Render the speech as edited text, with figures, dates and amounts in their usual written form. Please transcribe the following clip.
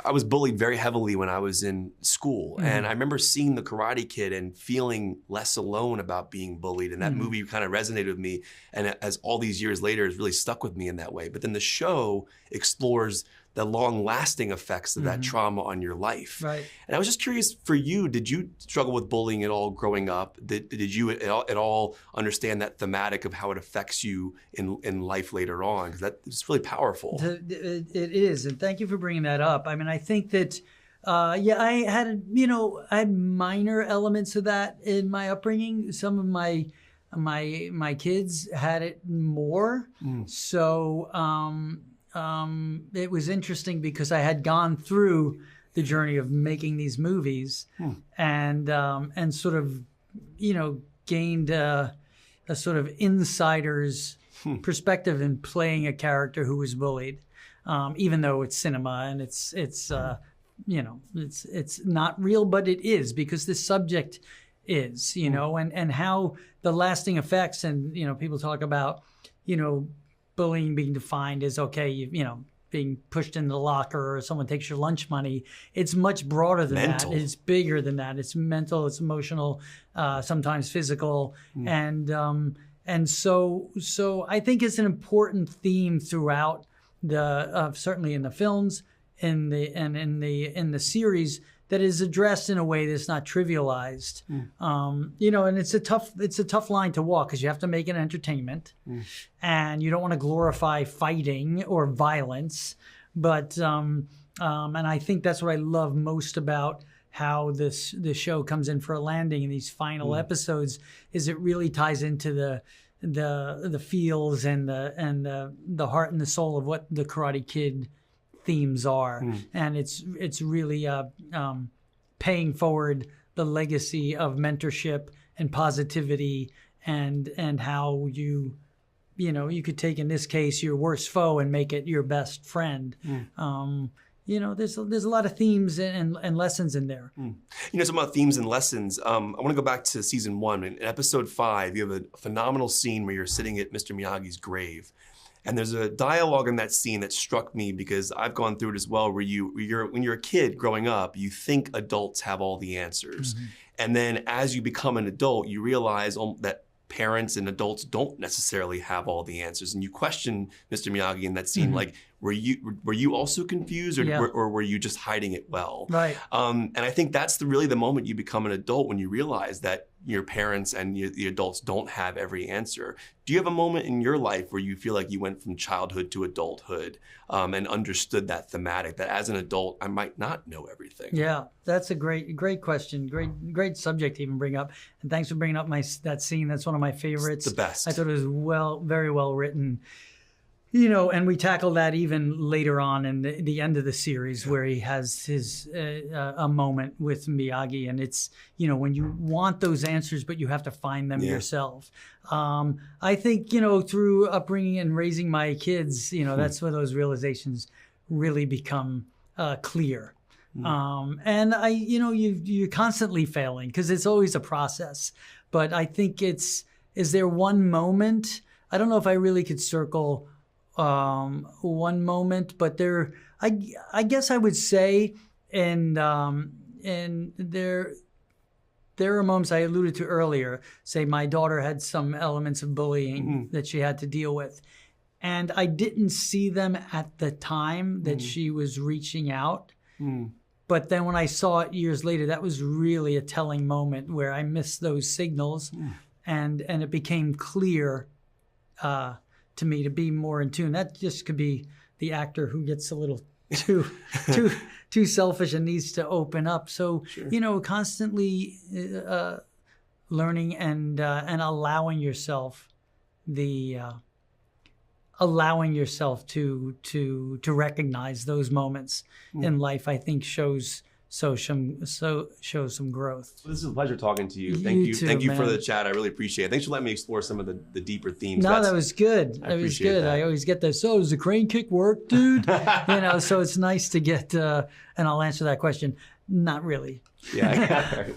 I was bullied very heavily when I was in school. And I remember seeing The Karate Kid and feeling less alone about being bullied. And that movie kind of resonated with me. And as all these years later, it's really stuck with me in that way. But then the show explores the long-lasting effects of that trauma on your life. Right. And I was just curious, for you, did you struggle with bullying at all growing up? Did you at all understand that thematic of how it affects you in life later on? Because that is really powerful. It is, and thank you for bringing that up. I mean, I think that, I had minor elements of that in my upbringing. Some of my kids had it more. So, it was interesting because I had gone through the journey of making these movies and sort of, gained a sort of insider's perspective in playing a character who was bullied, even though it's cinema and it's not real, but it is, because this subject is, and how the lasting effects, and, people talk about, bullying being defined as, okay, being pushed into the locker or someone takes your lunch money. It's much broader than that. It's bigger than that. It's mental, it's emotional, sometimes physical. And so I think it's an important theme throughout certainly in the films, in the series, that is addressed in a way that's not trivialized. And it's a tough line to walk, because you have to make it entertainment, and you don't want to glorify fighting or violence. But and I think that's what I love most about how the show comes in for a landing in these final episodes, is it really ties into the feels and the heart and the soul of what the Karate Kid themes are, and it's really paying forward the legacy of mentorship and positivity, and how you could take, in this case, your worst foe and make it your best friend. There's a lot of themes and lessons in there. Some about themes and lessons. I want to go back to season 1. In episode 5, you have a phenomenal scene where you're sitting at Mr. Miyagi's grave. And there's a dialogue in that scene that struck me, because I've gone through it as well, where when you're a kid growing up, you think adults have all the answers. And then as you become an adult, you realize that parents and adults don't necessarily have all the answers. And you question Mr. Miyagi in that scene, like, were you also confused, or were you just hiding it well? Right. And I think that's really the moment you become an adult, when you realize that your parents and the adults don't have every answer. Do you have a moment in your life where you feel like you went from childhood to adulthood, and understood that thematic, that as an adult, I might not know everything? Yeah, that's a great question. Great subject to even bring up. And thanks for bringing up that scene. That's one of my favorites. It's the best. I thought it was very well written. And we tackle that even later on in the end of the series, where he has his a moment with Miyagi, and it's, when you want those answers, but you have to find them yourself. I think, through upbringing and raising my kids, that's where those realizations really become clear. And you're constantly failing, because it's always a process. But I think is there one moment? I don't know if I really could circle one moment, but I guess I would say, and there are moments I alluded to earlier. Say my daughter had some elements of bullying that she had to deal with, and I didn't see them at the time that she was reaching out. But then when I saw it years later, that was really a telling moment where I missed those signals, and it became clear to me to be more in tune. That just could be the actor who gets a little too selfish and needs to open up. So, constantly learning and allowing yourself to recognize those moments in life, I think shows some growth. Well, this is a pleasure talking to you. Thank you for the chat. I really appreciate it. Thanks for letting me explore some of the deeper themes. No, that was good. That was good. That. I always get this. So does the crane kick work, dude? So it's nice to get. And I'll answer that question. Not really. Yeah.